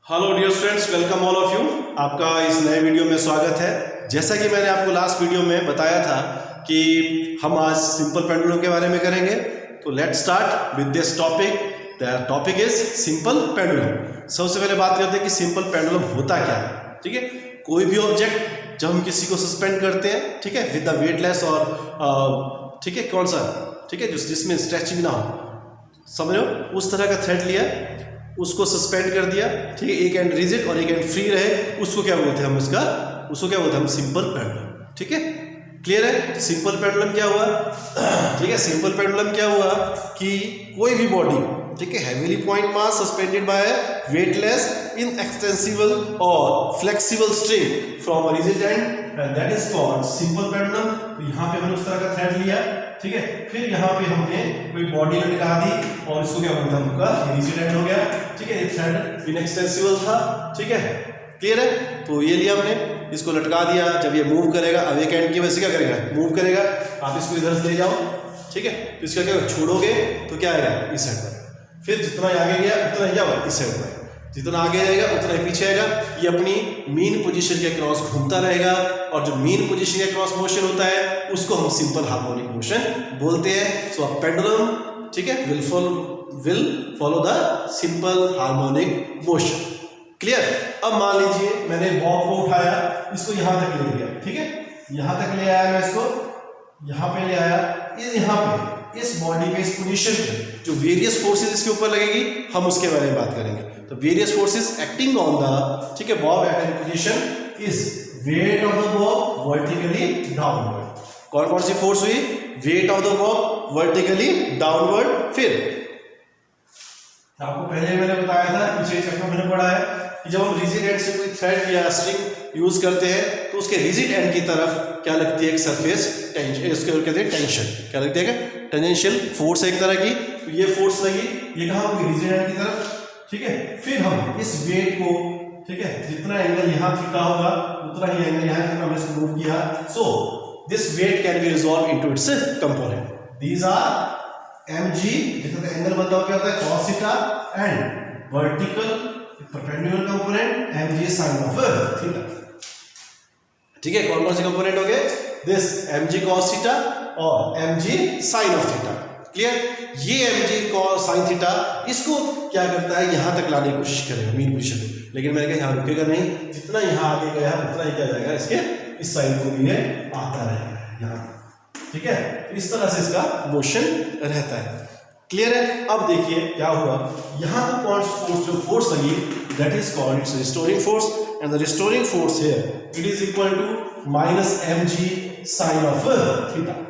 Hello dear students, welcome all of you. आपका इस नए वीडियो में स्वागत है। जैसा कि मैंने आपको लास्ट वीडियो में बताया था कि हम आज सिंपल पेंडुलम के बारे में करेंगे, तो let's start with this topic. The topic is simple pendulum. सबसे पहले बात करते हैं कि सिंपल पेंडुलम होता क्या है। ठीक है, कोई भी ऑब्जेक्ट जब हम किसी को सस्पेंड करते हैं, ठीक है, विद द वेटलेस और ठीक है कौन सा, ठीक है, जिसमें स्ट्रेचिंग ना हो, समझो उस तरह का थ्रेड लिया, उसको सस्पेंड कर दिया, ठीक है, एक एंड रिजिड और एक एंड फ्री रहे, उसको क्या बोलते हैं हम, उसको क्या बोलते हैं हम, सिंपल पेंडुलम। ठीक है, क्लियर है। सिंपल पेंडुलम क्या हुआ, ठीक है, सिंपल पेंडुलम क्या हुआ कि कोई भी बॉडी, ठीक है, heavily point mass suspended by weightless inextensible और flexible string from a rigid end that is called simple pendulum. तो यहाँ पे हमने उस तरह का थ्रेड लिया, ठीक है, फिर यहाँ पे हमने कोई बॉडी लगा दी और इसको क्या बोलते हैं हमका रिजिड एंड हो गया, ठीक है, थ्रेड इनएक्सटेंसिबल था, ठीक है, क्लियर है। तो ये लिया हमने, इसको लटका दिया, जब ये मूव करेगा, अब एक एंड की वजह से क्या करेगा, मूव करेगा, आप इसको इधर से ले जाओ, ठीक है, तो इसका क्या छोड़ोगे तो क्या आएगा, इस साइड पर, फिर जितना आगे गया उतना क्या होगा, इस साइड पर, जितना आगे जाएगा उतना पीछे आएगा, ये अपनी मीन पोजीशन के क्रॉस घूमता रहेगा, और जो मीन पोजीशन के क्रॉस मोशन होता है उसको हम सिंपल हार्मोनिक मोशन बोलते हैं। सो अ पेंडुलम, ठीक है, will follow the simple harmonic motion. Clear. अब मान लीजिए मैंने बॉब को उठाया, इसको यहां तक ले गया, ठीक है, यहां तक ले आया, मैं इसको यहां पे ले आया, यहां पे इस बॉडी पे, इस पोजीशन पे जो वेरियस फोर्सेस इसके ऊपर लगेगी हम उसके बारे में बात करेंगे। तो various forces acting on the, ठीक है, Bob at any position is weight of the Bob vertically downward. कौन कौन सी फोर्स हुई, weight of the Bob vertically downward. फिर आपको पहले मैंने बताया था, पिछले चैप्टर में मैंने पढ़ा है कि जब हम रिजिड एंड से कोई थ्रेड या स्ट्रिंग यूज करते हैं तो उसके रिजिड एंड की तरफ क्या लगती है, एक सरफेस टेंशन, इसको कहते हैं टेंशन, क्या लगती है, टेंजेंशियल फोर्स एक तरह की। तो ये फोर्स लगी, ये कहाँ होगी, रिजिड एंड की तरफ, ठीक है। फिर हम इस वेट को, ठीक है, जितना एंगल यहाँ थीटा होगा उतना ही एंगल यहाँ तक हमने इसको मूव किया। So this weight can be resolve into its component. These are mg, जिसका एंगल बनता है क्या होता है, cos theta, and vertical perpendicular component mg sin of theta. ठीक है, कौन कौन से कंपोनेंट हो गए, दिस mg cos थीटा और mg sin of theta. Clear. ये mg cos sin थीटा इसको क्या करता है, यहां तक लाने की कोशिश करेगा मीन पोजीशन में, लेकिन मैंने कहा यहां रुकेगा नहीं, जितना यहां आगे गया उतना ही क्या जाएगा, इसके इस साइड को भी ये आता रहेगा यहां, ठीक है। तो इस तरह से इसका मोशन रहता है। क्लियर है। अब देखिए क्या हुआ, यहां तो कौन फोर्स, जो फोर्स लगी that is called its restoring force, and the restoring force here it is equal to minus mg sin of theta.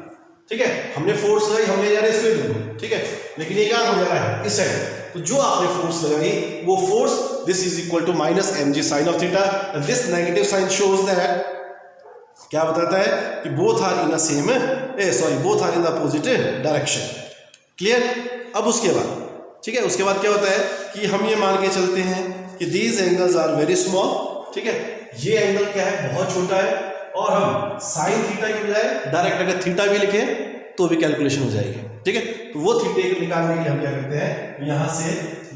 ठीक है, हमने फोर्स लगाई, हम ले जा रहे हैं इसको, ठीक है, लेकिन ये क्या हो जा रहा है, इस साइड। तो जो आपने फोर्स लगाई वो force, this is equal to minus mg sin of theta, and this negative sign shows that, क्या बताता है कि both are in the same, both are in the positive direction. Clear. अब उसके बाद, ठीक है, उसके बाद क्या होता है कि हम ये मान के चलते हैं कि these angles are very small, ठीक है, ये एंगल क्या है, बहुत छोटा है, और हम साइन थीटा के बजाय डायरेक्ट अगर थीटा भी लिखें तो भी कैलकुलेशन हो जाएगी, ठीक है। तो वो थीटे को निकालने के लिए हम क्या करते हैं, यहां से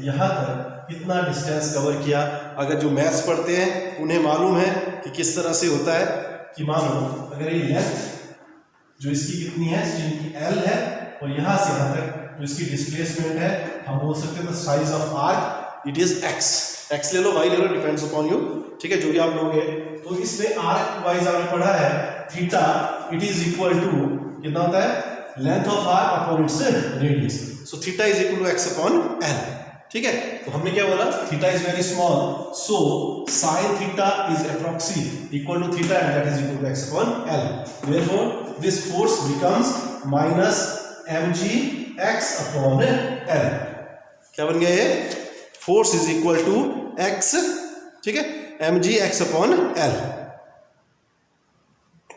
यहां तक कितना डिस्टेंस कवर किया। अगर जो मैथ्स पढ़ते हैं उन्हें मालूम है कि किस तरह से होता है, कि मानो अगर ये लेंथ जो इसकी कितनी है, स्ट्रिंग की L है, और यहां से यहां तक जो इसकी डिस्प्लेसमेंट है, हम बोल सकते हैं size of arc it is x ले लो, y ले लो, डिपेंड्स अपॉन यू, ठीक है, जो भी आप लोगे। तो इसमें आर्क वाइज आपने पढ़ा है theta it is equal to कितना होता है, length of arc upon its radius. So theta is equal to x upon l, ठीक है। तो हमने क्या बोला, theta is very small, so sine theta is approx equal to theta, and that is equal to x upon l। Therefore this force becomes minus mg x upon l। क्या बन गया ये, force is equal to x, ठीक है, mg x upon l।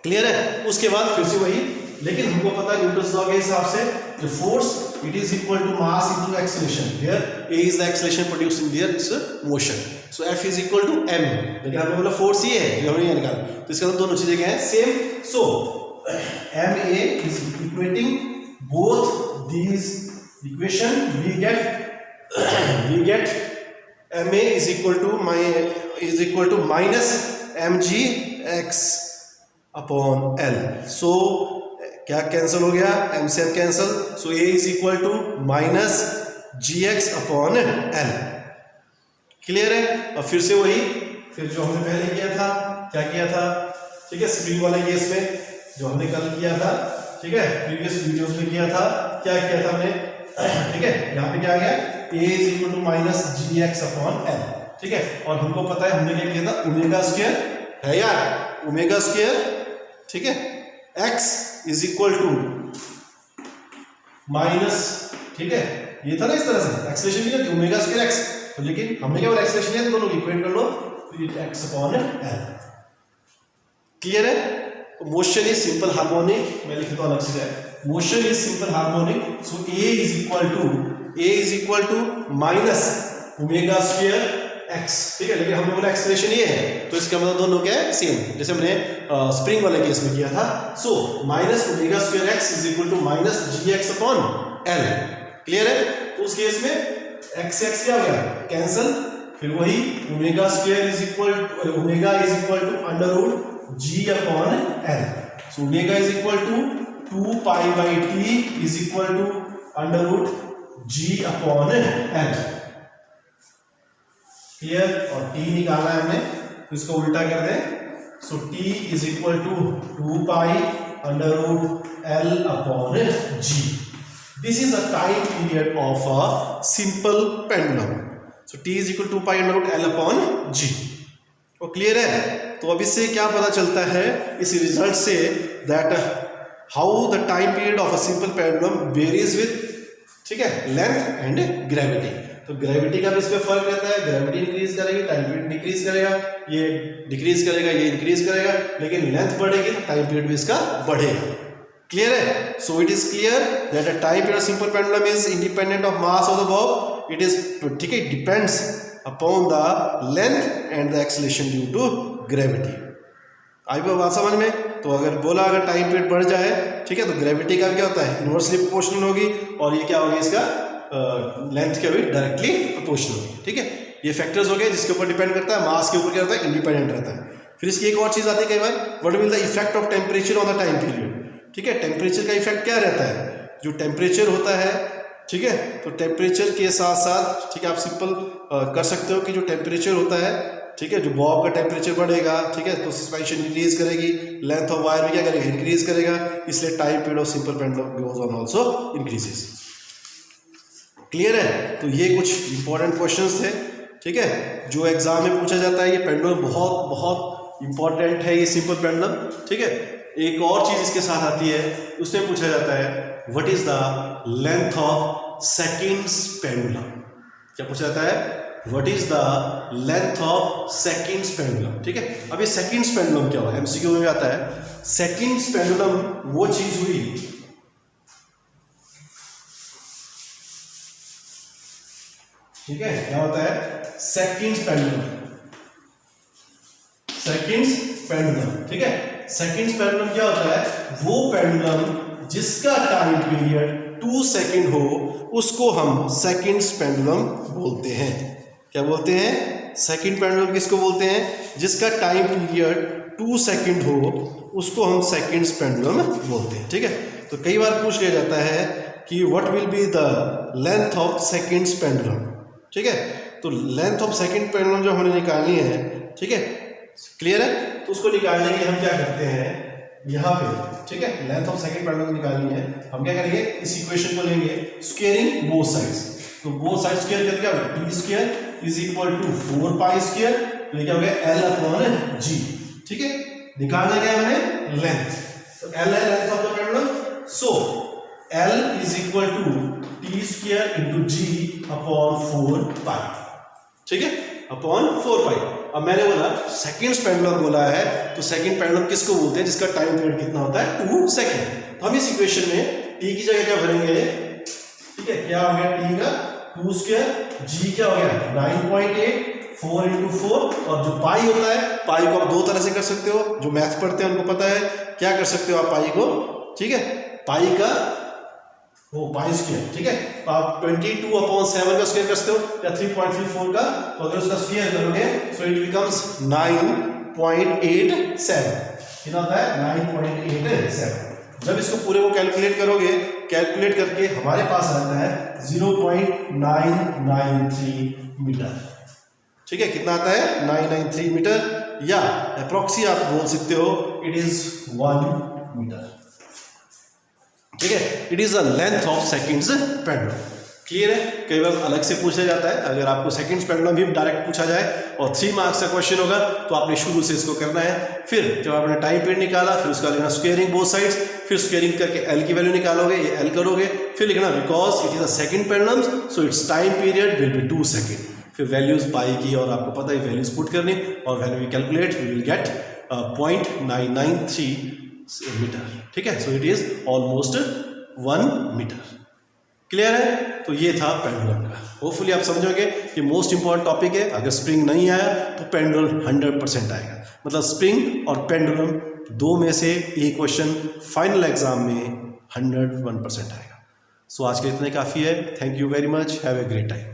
Clear है। उसके बाद फिर से वही, लेकिन हमको पता है न्यूटन्स लॉ के हिसाब से जो force it is equal to mass into acceleration, here a is the acceleration produced in there its motion, so f is equal to m। लेकिन हमने बोला फोर्स ये है जो हमने ये निकाला, तो इसके अंदर दोनों चीजें क्या है, same. So ma is equating both these equation, we get ma is equal to minus mgx upon L. सो क्या कैंसिल हो गया, m से m cancel, so a is equal to minus gx upon L. Clear है। और फिर से वही, फिर जो हमने पहले किया था, क्या किया था, ठीक है, स्प्रिंग वाले केस में जो हमने कल किया था, ठीक है, प्रीवियस वीडियोस में किया था, क्या किया था हमने, ठीक है, यहाँ पे क्या आ गया, a is equal to minus gx upon L, ठीक है। और हमको पता है हमने क्या किया था, ओमेगा स्क्वायर है यार, ओमेगा स्क्वायर, ठीक है, x is equal to minus, ठीक है, ये था ना इस तरह से एक्सप्रेशन की ना, ओमेगा स्क्वायर x, तो लेकिन हमने क्या बोला, एक्सप्रेशन है, दोनों इक्वेट कर लो, x अपॉन एल। क्लियर है। मोशन इज सिंपल हार्मोनिक, मैं लिखता हूं अलग से, motion is simple harmonic, so a is equal to minus omega square x, ठीक है, लेकिन हमने बोला एक्सप्रेशन ये है, तो इसका मतलब दोनों क्या है, सेम, जैसे हमने स्प्रिंग वाले केस में किया था। So minus omega square x is equal to minus gx upon l। Clear है। तो उस केस में x से x क्या हो गया, कैंसिल, फिर वही omega square is equal to under root g upon l। So omega is equal to 2 pi by t is equal to under root g upon l। Clear. और t निकालना है हमने, तो इसको उल्टा कर दें, so t is equal to 2 pi under root l upon g। This is a time period of a simple pendulum. So t is equal to 2 pi under root l upon g। वो clear है। तो अब इससे क्या पता चलता है, इस रिजल्ट से, that how the time period of a simple pendulum varies with, ठीक है, लेंथ एंड ग्रेविटी। तो ग्रेविटी का भी इसमें फर्क रहता है, ग्रेविटी इंक्रीज करेगी, टाइम पीरियड डिक्रीज करेगा, ये डिक्रीज करेगा, ये इंक्रीज करेगा, लेकिन लेंथ बढ़ेगी तो टाइम पीरियड भी इसका बढ़ेगा। क्लियर है। So it is clear that a time period simple pendulum is independent of mass of the bob, it is, ठीक है, depends upon the length and the acceleration due to gravity. आई बात समझ में। तो अगर बोला, अगर टाइम पीरियड बढ़ जाए, ठीक है, तो ग्रेविटी का क्या होता है, इनवर्सली प्रोपोर्शनल होगी, और ये क्या होगी, इसका लेंथ के भी डायरेक्टली प्रोपोर्शनल होगी। ठीक है, ये फैक्टर्स हो गए जिसके ऊपर डिपेंड करता है, मास के ऊपर क्या होता है, इंडिपेंडेंट रहता है। फिर इसकी एक और चीज आती है कई बार, what will the effect of temperature on the time period. ठीक है, टेम्परेचर का इफेक्ट क्या रहता है, जो टेम्परेचर होता है, ठीक है, तो टेम्परेचर के साथ साथ, ठीक है, आप सिंपल कर सकते हो कि जो टेम्परेचर होता है, ठीक है, जो बॉब का टेम्परेचर बढ़ेगा, ठीक है, तो सस्पेंशन इंक्रीज करेगी, लेंथ ऑफ वायर भी क्या करेगा, इंक्रीज करेगा, इसलिए time period of simple pendulum goes on also increases. Clear है। तो ये कुछ इंपॉर्टेंट क्वेश्चंस थे, ठीक है, जो एग्जाम में पूछा जाता है। ये पेंडुलम बहुत बहुत इंपॉर्टेंट है, ये सिंपल पेंडुलम। ठीक है, एक और चीज इसके साथ आती है, उसमें पूछा जाता है what is the length of seconds pendulum. क्या पूछा जाता है, what is the length of seconds pendulum. ठीक है, अब ये सेकंड्स पेंडुलम क्या हुआ, एमसीक्यू में आता है। सेकंड्स पेंडुलम वो चीज हुई, ठीक है, क्या होता है, सेकंड्स पेंडुलम, सेकंड्स पेंडुलम। ठीक है, सेकंड्स पेंडुलम क्या होता है, वो पेंडुलम जिसका टाइम पीरियड 2 सेकंड हो, उसको हम सेकंड्स पेंडुलम बोलते हैं। क्या बोलते हैं, सेकंड पेंडुलम किसको बोलते हैं, जिसका टाइम पीरियड 2 सेकंड हो, उसको हम सेकंड्स पेंडुलम बोलते हैं। ठीक है, तो कई बार पूछ लिया जाता है कि what will be the length of seconds pendulum. ठीक है, तो लेंथ ऑफ सेकंड पेंडुलम जो हमें निकालनी है, ठीक है, क्लियर है, तो उसको निकालने के लिए हम क्या करते हैं, यहाँ पे, ठीक है, लेंथ ऑफ सेकंड पेंडुलम निकालनी है, हम क्या करेंगे, इस इक्वेशन को लेंगे, स्क्वायरिंग बोथ साइड्स। तो बोथ साइड स्क्वायर करके क्या होगा, T square is equal to 4 pi square, तो ये क्या हो गया, एल अपॉन जी। ठीक है, निकालना क्या है हमने, लेंथ, तो एल है length of the pendulum, so L is equal to T square into G upon 4 pi. ठीक है, अपॉन 4 पाई। अब मैंने बोला सेकंड्स पेंडुलम बोला है, तो सेकंड पेंडुलम किसको बोलते हैं, जिसका टाइम पीरियड कितना होता है, 2 सेकंड। तो हम इस इक्वेशन में टी की जगह क्या भरेंगे, ठीक है, क्या हो गया, टी का 2 स्क्वायर, जी क्या हो गया 9.8, 4 इंटू 4, और जो पाई होता है, पाई को आप दो तरह से कर सकते हो, जो मैथ पढ़ते हैं उनको पता है, क्या कर सकते हो आप पाई को, ठीक है, पाई का वो पाई स्क्वायर, ठीक है। तो आप 22/7 का स्क्वायर करते हो या 3.34 का, तो अगर उसका स्क्वायर करोगे सो इट बिकम्स 9.87। कितना होता है 9.87। जब इसको पूरे को कैलकुलेट करोगे, कैलकुलेट करके हमारे पास आता है 0.993 मीटर, ठीक है। कितना आता है 993 मीटर, या अप्रोक्सी आप बोल सकते हो इट इज 1 मीटर, ठीक है। It is the length of seconds pendulum. Clear है। कई बार अलग से पूछा जाता है, अगर आपको सेकंड्स पेंडुलम भी डायरेक्ट पूछा जाए और 3 मार्क्स का क्वेश्चन होगा तो आपने शुरू से इसको करना है। फिर जब आपने टाइम पीरियड निकाला, फिर उसका लिखना स्क्वेयरिंग बोथ साइड्स, फिर स्क्वेयरिंग करके एल की वैल्यू निकालोगे, ये एल करोगे, फिर लिखना because it is a second pendulum so its time period will be 2 second. फिर वैल्यूज पाई की और आपको पता है वैल्यूज पुट करनी, और value we calculate we will get 0.993 metre, ठीक है। So it is almost 1 metre. Clear है। तो ये था पेंडुलम का। होपफुली आप समझोगे कि मोस्ट इंपॉर्टेंट टॉपिक है। अगर स्प्रिंग नहीं आया तो पेंडुलम 100% आएगा। मतलब स्प्रिंग और पेंडुलम दो में से एक क्वेश्चन फाइनल एग्जाम में 101% आएगा। सो आज के इतने काफ़ी है। Thank you very much. Have a great time.